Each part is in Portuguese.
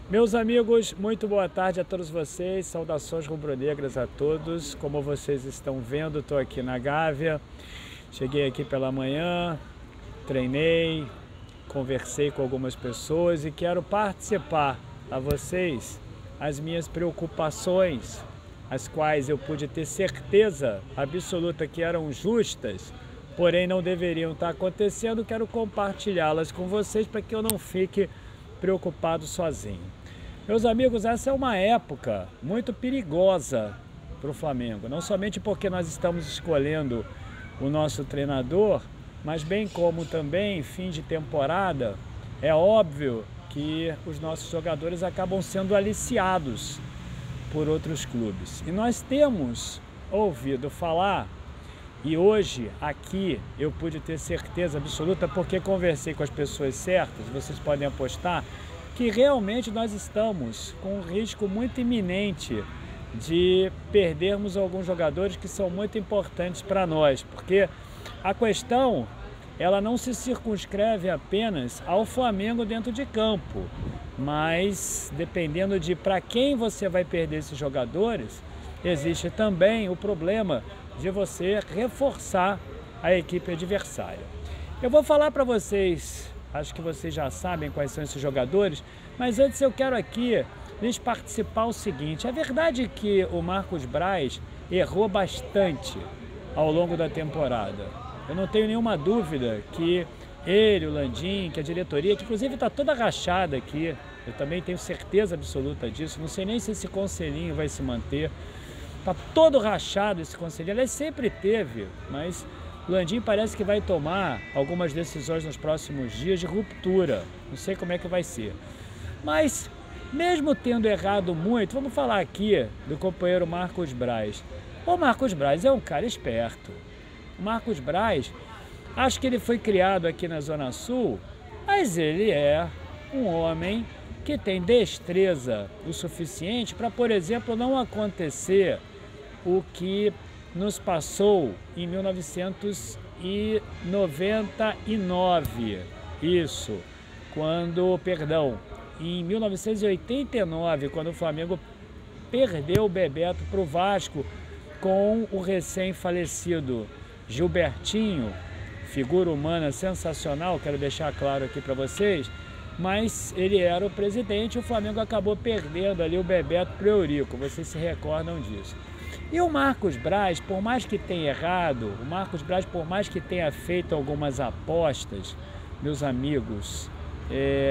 Meus amigos, muito boa tarde a todos vocês, saudações rubro-negras a todos. Como vocês estão vendo, estou aqui na Gávea, cheguei aqui pela manhã, treinei, conversei com algumas pessoas e quero participar a vocês as minhas preocupações, as quais eu pude ter certeza absoluta que eram justas, porém não deveriam estar acontecendo. Quero compartilhá-las com vocês para que eu não fique preocupado sozinho. Meus amigos, essa é uma época muito perigosa para o Flamengo, não somente porque nós estamos escolhendo o nosso treinador, mas bem como também fim de temporada, é óbvio que os nossos jogadores acabam sendo aliciados por outros clubes. E nós temos ouvido falar, e hoje aqui eu pude ter certeza absoluta porque conversei com as pessoas certas, vocês podem apostar, que realmente nós estamos com um risco muito iminente de perdermos alguns jogadores que são muito importantes para nós, porque a questão ela não se circunscreve apenas ao Flamengo dentro de campo, mas dependendo de para quem você vai perder esses jogadores, existe também o problema de você reforçar a equipe adversária. Eu vou falar para vocês, acho que vocês já sabem quais são esses jogadores, mas antes eu quero aqui lhes participar o seguinte: é verdade que o Marcos Braz errou bastante ao longo da temporada. Eu não tenho nenhuma dúvida que ele, o Landim, que a diretoria, que inclusive está toda rachada aqui, eu também tenho certeza absoluta disso, não sei nem se esse conselhinho vai se manter, está todo rachado esse conselhinho, ele sempre teve, mas o Landim parece que vai tomar algumas decisões nos próximos dias de ruptura. Não sei como é que vai ser. Mas, mesmo tendo errado muito, vamos falar aqui do companheiro Marcos Braz. O Marcos Braz é um cara esperto. O Marcos Braz, acho que ele foi criado aqui na Zona Sul, mas ele é um homem que tem destreza o suficiente para, por exemplo, não acontecer o que nos passou em 1999, em 1989, quando o Flamengo perdeu o Bebeto para o Vasco com o recém-falecido Gilbertinho, figura humana sensacional, quero deixar claro aqui para vocês, mas ele era o presidente e o Flamengo acabou perdendo ali o Bebeto para o Eurico, vocês se recordam disso. E o Marcos Braz, por mais que tenha errado, por mais que tenha feito algumas apostas, meus amigos,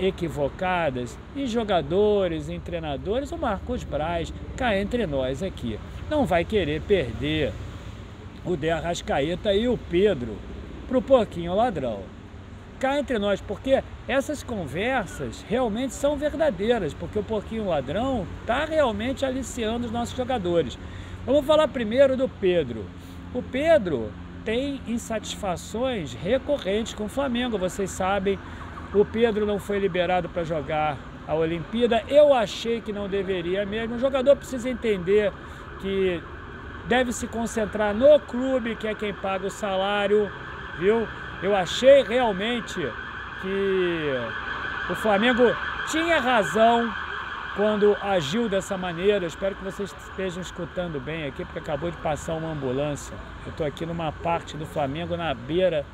equivocadas, em jogadores, em treinadores, o Marcos Braz, cá entre nós aqui, não vai querer perder o De Arrascaeta e o Pedro para o porquinho ladrão. Cá entre nós, porque essas conversas realmente são verdadeiras, porque o porquinho ladrão está realmente aliciando os nossos jogadores. Vamos falar primeiro do Pedro. O Pedro tem insatisfações recorrentes com o Flamengo, vocês sabem. O Pedro não foi liberado para jogar a Olimpíada. Eu achei que não deveria mesmo. O jogador precisa entender que deve se concentrar no clube, que é quem paga o salário, viu? Eu achei realmente que o Flamengo tinha razão quando agiu dessa maneira. Eu espero que vocês estejam escutando bem aqui, porque acabou de passar uma ambulância. Eu estou aqui numa parte do Flamengo, na beira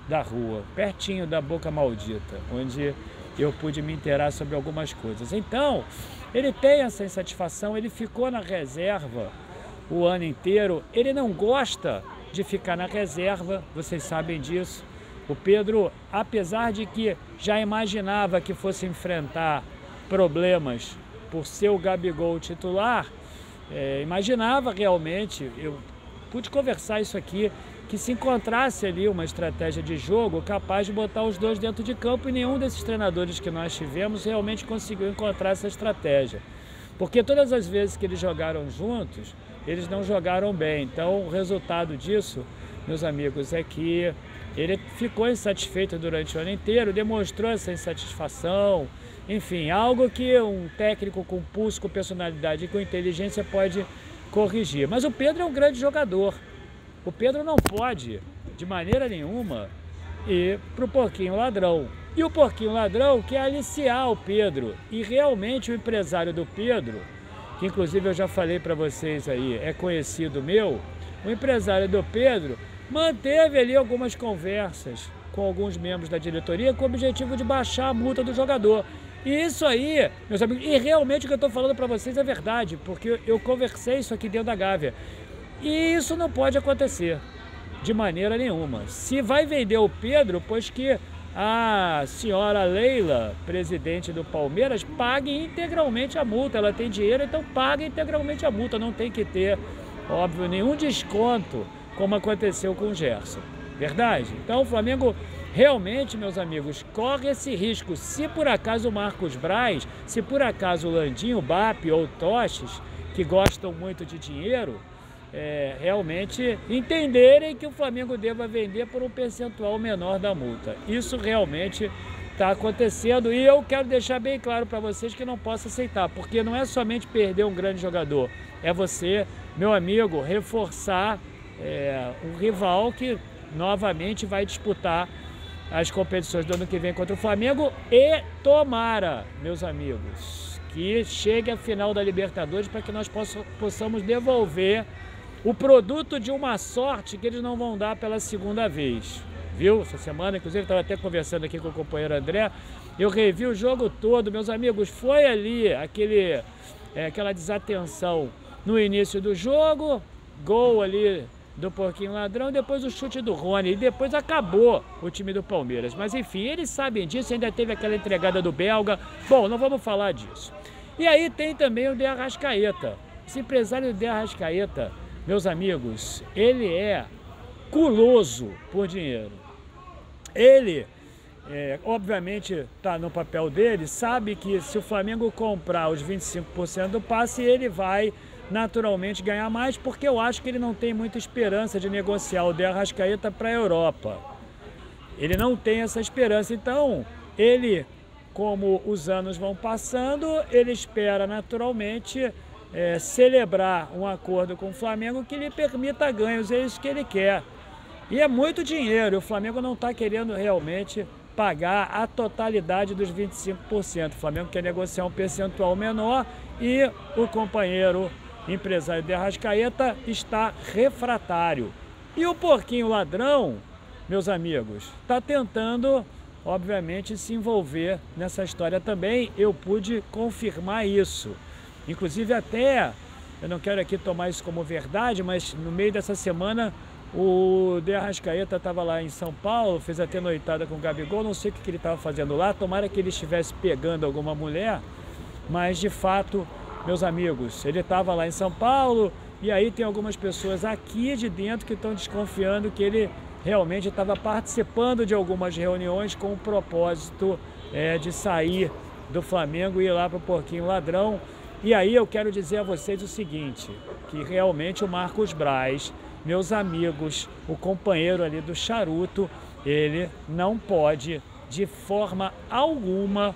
da rua, pertinho da Boca Maldita, onde eu pude me inteirar sobre algumas coisas. Então, ele tem essa insatisfação, ele ficou na reserva o ano inteiro, ele não gosta de ficar na reserva, vocês sabem disso. O Pedro, apesar de que já imaginava que fosse enfrentar problemas por ser o Gabigol titular, imaginava realmente, eu pude conversar isso aqui, que se encontrasse ali uma estratégia de jogo capaz de botar os dois dentro de campo, e nenhum desses treinadores que nós tivemos realmente conseguiu encontrar essa estratégia. Porque todas as vezes que eles jogaram juntos, eles não jogaram bem. Então o resultado disso, meus amigos, é que ele ficou insatisfeito durante o ano inteiro, demonstrou essa insatisfação, enfim, algo que um técnico com pulso, com personalidade e com inteligência pode corrigir. Mas o Pedro é um grande jogador. O Pedro não pode, de maneira nenhuma, ir para o porquinho ladrão. E o Porquinho Ladrão quer aliciar o Pedro. E realmente o empresário do Pedro, que inclusive eu já falei para vocês aí, é conhecido meu, o empresário do Pedro manteve ali algumas conversas com alguns membros da diretoria com o objetivo de baixar a multa do jogador. E isso aí, meus amigos, e realmente o que eu estou falando para vocês é verdade, porque eu conversei isso aqui dentro da Gávea. E isso não pode acontecer de maneira nenhuma. Se vai vender o Pedro, pois que a senhora Leila, presidente do Palmeiras, pague integralmente a multa. Ela tem dinheiro, então paga integralmente a multa. Não tem que ter, óbvio, nenhum desconto, como aconteceu com o Gerson. Verdade? Então o Flamengo realmente, meus amigos, corre esse risco. Se por acaso o Marcos Braz, se por acaso o Landinho, o Bap ou o Toches, que gostam muito de dinheiro, realmente entenderem que o Flamengo deva vender por um percentual menor da multa. Isso realmente está acontecendo e eu quero deixar bem claro para vocês que não posso aceitar, porque não é somente perder um grande jogador, é você, meu amigo, reforçar um rival que novamente vai disputar as competições do ano que vem contra o Flamengo e tomara, meus amigos, que chegue a final da Libertadores para que nós possamos devolver o produto de uma sorte que eles não vão dar pela segunda vez, viu? Essa semana, inclusive, estava até conversando aqui com o companheiro André, eu revi o jogo todo, meus amigos, foi ali aquela desatenção no início do jogo, gol ali do Porquinho Ladrão, depois o chute do Rony, e depois acabou o time do Palmeiras. Mas enfim, eles sabem disso, ainda teve aquela entregada do belga. Bom, não vamos falar disso. E aí tem também o De Arrascaeta. Esse empresário De Arrascaeta, meus amigos, ele é guloso por dinheiro. Ele, obviamente, está no papel dele, sabe que se o Flamengo comprar os 25% do passe, ele vai naturalmente ganhar mais, porque eu acho que ele não tem muita esperança de negociar o De Arrascaeta para a Europa. Ele não tem essa esperança, então ele, como os anos vão passando, ele espera naturalmente celebrar um acordo com o Flamengo que lhe permita ganhos, é isso que ele quer. E é muito dinheiro, o Flamengo não está querendo realmente pagar a totalidade dos 25%. O Flamengo quer negociar um percentual menor e o companheiro empresário De Arrascaeta está refratário. E o Porquinho Ladrão, meus amigos, está tentando, obviamente, se envolver nessa história também. Eu pude confirmar isso. Inclusive até, eu não quero aqui tomar isso como verdade, mas no meio dessa semana o De Arrascaeta estava lá em São Paulo, fez até noitada com o Gabigol, não sei o que ele estava fazendo lá, tomara que ele estivesse pegando alguma mulher, mas de fato, meus amigos, ele estava lá em São Paulo e aí tem algumas pessoas aqui de dentro que estão desconfiando que ele realmente estava participando de algumas reuniões com o propósito de sair do Flamengo e ir lá para o Porquinho Ladrão. E aí eu quero dizer a vocês o seguinte, que realmente o Marcos Braz, meus amigos, o companheiro ali do charuto, ele não pode de forma alguma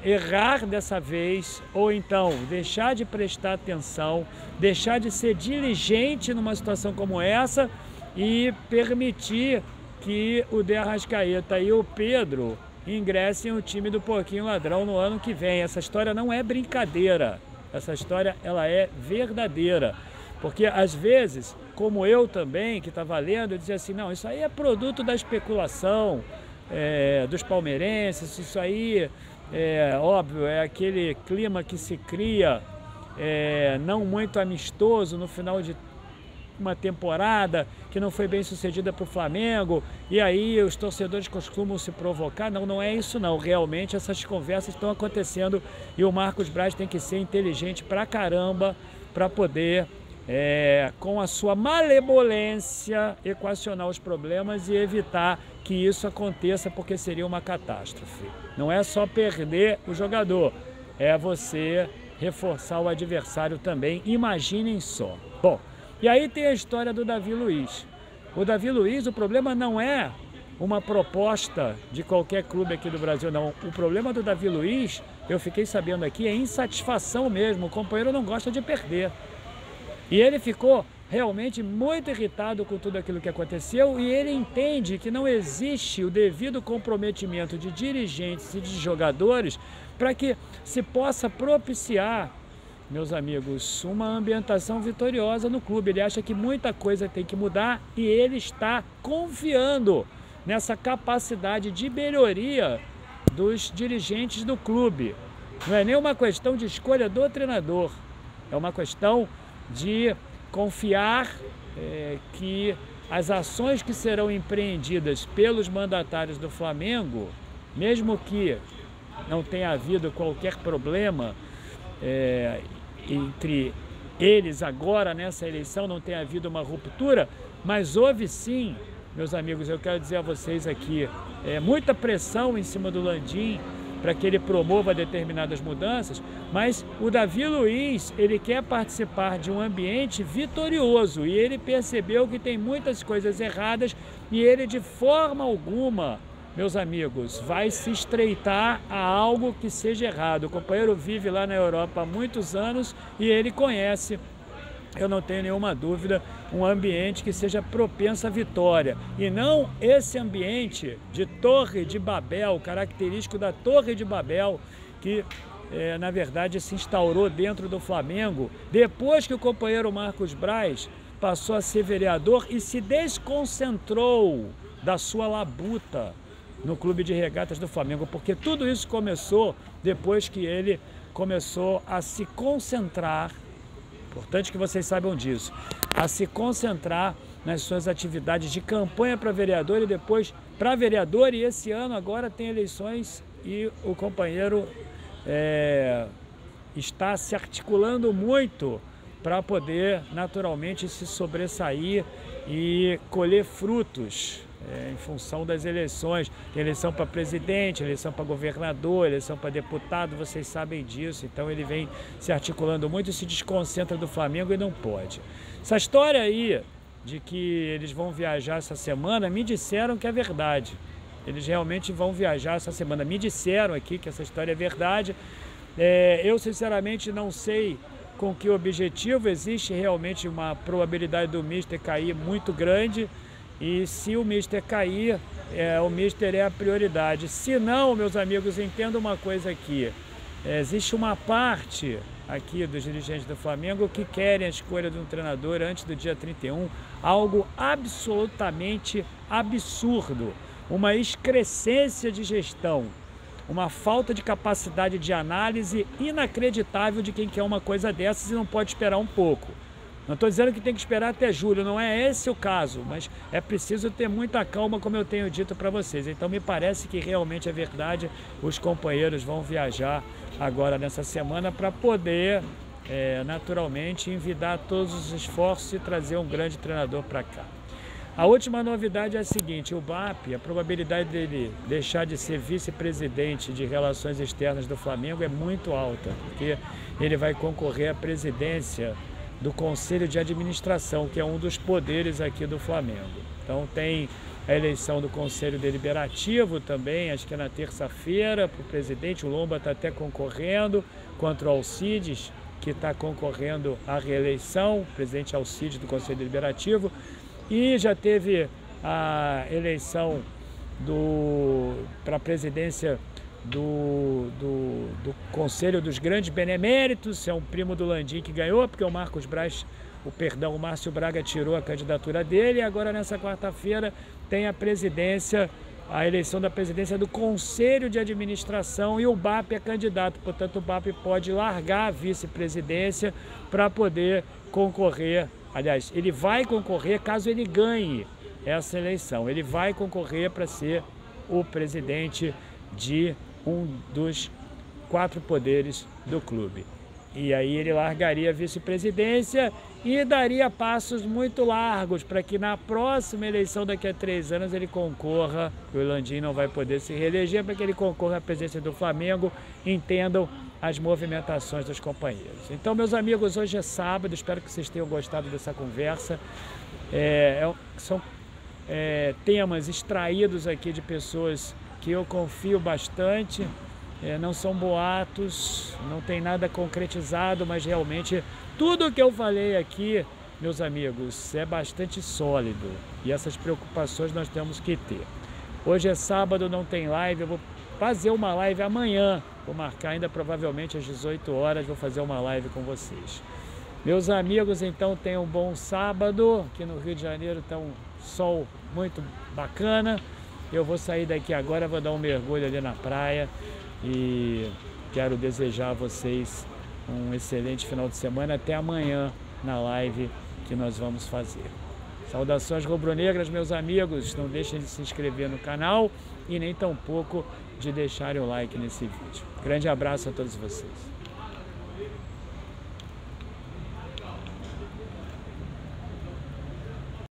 errar dessa vez, ou então deixar de prestar atenção, deixar de ser diligente numa situação como essa e permitir que o De Arrascaeta e o Pedro ingressem no time do Porquinho Ladrão no ano que vem. Essa história não é brincadeira, essa história ela é verdadeira, porque às vezes, como eu também, que estava lendo, eu dizia assim, não, isso aí é produto da especulação dos palmeirenses, isso aí óbvio, é aquele clima que se cria não muito amistoso no final de uma temporada que não foi bem sucedida para o Flamengo e aí os torcedores costumam se provocar. Não, não é isso não, realmente essas conversas estão acontecendo e o Marcos Braz tem que ser inteligente pra caramba para poder com a sua malevolência equacionar os problemas e evitar que isso aconteça, porque seria uma catástrofe. Não é só perder o jogador, é você reforçar o adversário também, imaginem só. Bom, e aí tem a história do Davi Luiz. O Davi Luiz, o problema não é uma proposta de qualquer clube aqui do Brasil, não. O problema do Davi Luiz, eu fiquei sabendo aqui, é insatisfação mesmo, o companheiro não gosta de perder. E ele ficou realmente muito irritado com tudo aquilo que aconteceu e ele entende que não existe o devido comprometimento de dirigentes e de jogadores para que se possa propiciar, meus amigos, uma ambientação vitoriosa no clube. Ele acha que muita coisa tem que mudar e ele está confiando nessa capacidade de melhoria dos dirigentes do clube. Não é nem uma questão de escolha do treinador, é uma questão de confiar que as ações que serão empreendidas pelos mandatários do Flamengo, mesmo que não tenha havido qualquer problema entre eles agora nessa eleição, não tenha havido uma ruptura, mas houve sim, meus amigos, eu quero dizer a vocês aqui, muita pressão em cima do Landim para que ele promova determinadas mudanças, mas o Davi Luiz, ele quer participar de um ambiente vitorioso e ele percebeu que tem muitas coisas erradas e ele de forma alguma, meus amigos, vai se estreitar a algo que seja errado. O companheiro vive lá na Europa há muitos anos e ele conhece, eu não tenho nenhuma dúvida, um ambiente que seja propenso à vitória. E não esse ambiente de Torre de Babel, característico da Torre de Babel, que na verdade se instaurou dentro do Flamengo, depois que o companheiro Marcos Braz passou a ser vereador e se desconcentrou da sua labuta no Clube de Regatas do Flamengo, porque tudo isso começou depois que ele começou a se concentrar. Importante que vocês saibam disso, a se concentrar nas suas atividades de campanha para vereador e depois para vereador, e esse ano agora tem eleições e o companheiro está se articulando muito para poder naturalmente se sobressair e colher frutos em função das eleições. Tem eleição para presidente, eleição para governador, eleição para deputado, vocês sabem disso. Então ele vem se articulando muito e se desconcentra do Flamengo e não pode. Essa história aí de que eles vão viajar essa semana, me disseram que é verdade. Eles realmente vão viajar essa semana. Me disseram aqui que essa história é verdade. Eu sinceramente não sei com que objetivo. Existe realmente uma probabilidade do Mister cair muito grande. E se o Mister cair, o Mister é a prioridade. Se não, meus amigos, entenda uma coisa aqui. Existe uma parte aqui dos dirigentes do Flamengo que querem a escolha de um treinador antes do dia 31. Algo absolutamente absurdo. Uma excrescência de gestão. Uma falta de capacidade de análise inacreditável de quem quer uma coisa dessas e não pode esperar um pouco. Não estou dizendo que tem que esperar até julho, não é esse o caso, mas é preciso ter muita calma, como eu tenho dito para vocês. Então me parece que realmente é verdade, os companheiros vão viajar agora nessa semana para poder, naturalmente, envidar todos os esforços e trazer um grande treinador para cá. A última novidade é a seguinte: o BAP, a probabilidade dele deixar de ser vice-presidente de Relações Externas do Flamengo é muito alta, porque ele vai concorrer à presidência do Conselho de Administração, que é um dos poderes aqui do Flamengo. Então tem a eleição do Conselho Deliberativo também, acho que é na terça-feira, para o presidente. O Lomba está até concorrendo contra o Alcides, que está concorrendo à reeleição, o presidente Alcides do Conselho Deliberativo. E já teve a eleição para a presidência do Conselho dos Grandes Beneméritos. É um primo do Landim que ganhou, porque o o Márcio Braga tirou a candidatura dele. E agora nessa quarta-feira tem a eleição da presidência do Conselho de Administração e o BAP é candidato. Portanto, o BAP pode largar a vice-presidência para poder concorrer. Aliás, ele vai concorrer caso ele ganhe essa eleição. Ele vai concorrer para ser o presidente de um dos 4 poderes do clube. E aí ele largaria a vice-presidência e daria passos muito largos para que na próxima eleição, daqui a 3 anos, ele concorra, o Landim não vai poder se reeleger, para que ele concorra à presidência do Flamengo. Entendam as movimentações dos companheiros. Então, meus amigos, hoje é sábado, espero que vocês tenham gostado dessa conversa. São temas extraídos aqui de pessoas que eu confio bastante, não são boatos, não tem nada concretizado, mas realmente tudo o que eu falei aqui meus amigos, é bastante sólido e essas preocupações nós temos que ter. Hoje é sábado, não tem live, eu vou fazer uma live amanhã, vou marcar ainda provavelmente às 18 horas, vou fazer uma live com vocês. Meus amigos, então tenham um bom sábado, aqui no Rio de Janeiro está um sol muito bacana. Eu vou sair daqui agora, vou dar um mergulho ali na praia e quero desejar a vocês um excelente final de semana, até amanhã na live que nós vamos fazer. Saudações rubro-negras, meus amigos, não deixem de se inscrever no canal e nem tampouco de deixarem o like nesse vídeo. Grande abraço a todos vocês.